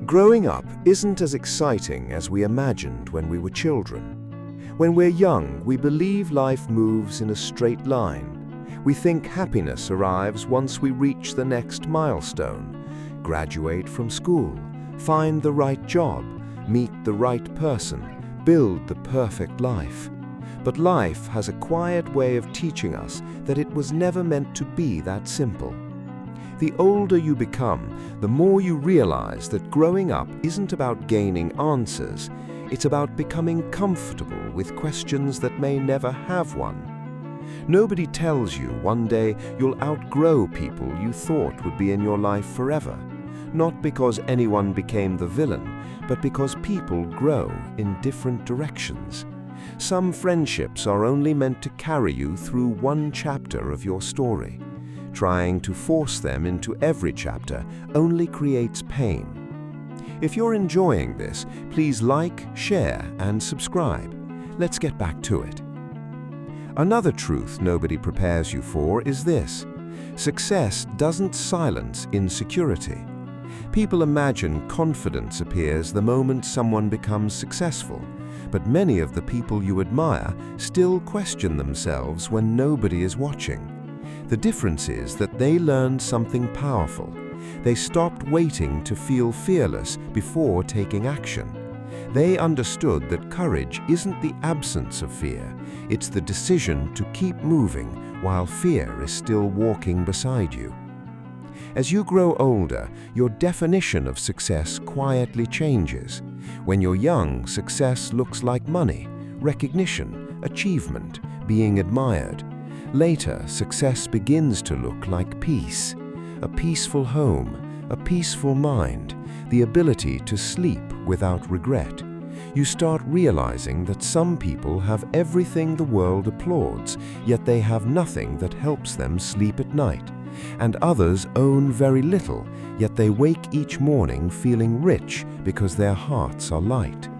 Growing up isn't as exciting as we imagined when we were children. When we're young, we believe life moves in a straight line. We think happiness arrives once we reach the next milestone, graduate from school, find the right job, meet the right person, build the perfect life. But life has a quiet way of teaching us that it was never meant to be that simple. The older you become, the more you realize that growing up isn't about gaining answers, it's about becoming comfortable with questions that may never have one. Nobody tells you one day you'll outgrow people you thought would be in your life forever, not because anyone became the villain, but because people grow in different directions. Some friendships are only meant to carry you through one chapter of your story. Trying to force them into every chapter only creates pain. If you're enjoying this, please like, share, and subscribe. Let's get back to it. Another truth nobody prepares you for is this: success doesn't silence insecurity. People imagine confidence appears the moment someone becomes successful, but many of the people you admire still question themselves when nobody is watching. The difference is that they learned something powerful. They stopped waiting to feel fearless before taking action. They understood that courage isn't the absence of fear, it's the decision to keep moving while fear is still walking beside you. As you grow older, your definition of success quietly changes. When you're young, success looks like money, recognition, achievement, being admired. Later, success begins to look like peace, a peaceful home, a peaceful mind, the ability to sleep without regret. You start realizing that some people have everything the world applauds, yet they have nothing that helps them sleep at night. And others own very little, yet they wake each morning feeling rich because their hearts are light.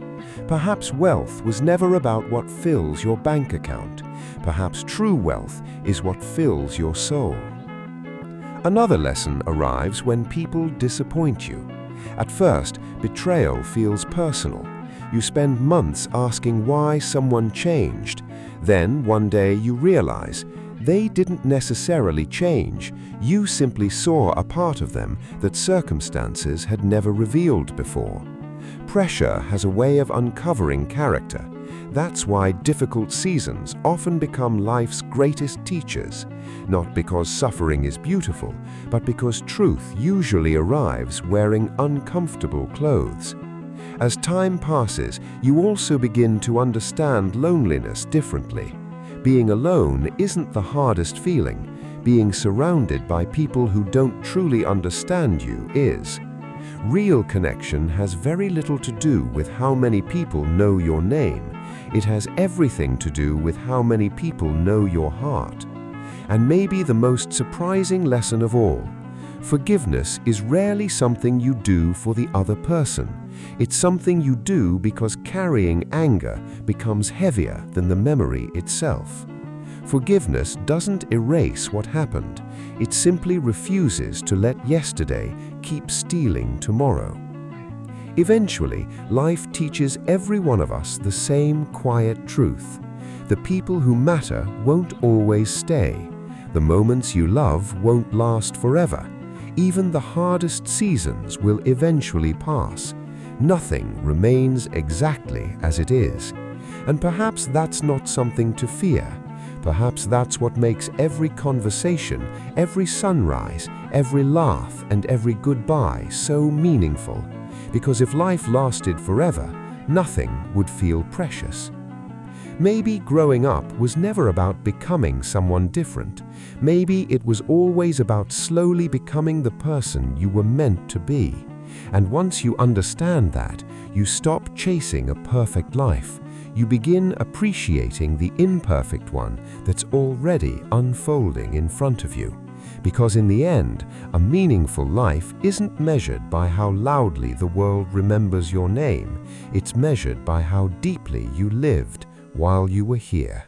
Perhaps wealth was never about what fills your bank account. Perhaps true wealth is what fills your soul. Another lesson arrives when people disappoint you. At first, betrayal feels personal. You spend months asking why someone changed. Then, one day, you realize they didn't necessarily change. You simply saw a part of them that circumstances had never revealed before. Pressure has a way of uncovering character. That's why difficult seasons often become life's greatest teachers, not because suffering is beautiful, but because truth usually arrives wearing uncomfortable clothes. As time passes, you also begin to understand loneliness differently. Being alone isn't the hardest feeling. Being surrounded by people who don't truly understand you is. Real connection has very little to do with how many people know your name. It has everything to do with how many people know your heart. And maybe the most surprising lesson of all: forgiveness is rarely something you do for the other person. It's something you do because carrying anger becomes heavier than the memory itself. Forgiveness doesn't erase what happened. It simply refuses to let yesterday keep stealing tomorrow. Eventually, life teaches every one of us the same quiet truth. The people who matter won't always stay. The moments you love won't last forever. Even the hardest seasons will eventually pass. Nothing remains exactly as it is. And perhaps that's not something to fear. Perhaps that's what makes every conversation, every sunrise, every laugh, and every goodbye so meaningful. Because if life lasted forever, nothing would feel precious. Maybe growing up was never about becoming someone different. Maybe it was always about slowly becoming the person you were meant to be. And once you understand that, you stop chasing a perfect life. You begin appreciating the imperfect one that's already unfolding in front of you. Because in the end, a meaningful life isn't measured by how loudly the world remembers your name. It's measured by how deeply you lived while you were here.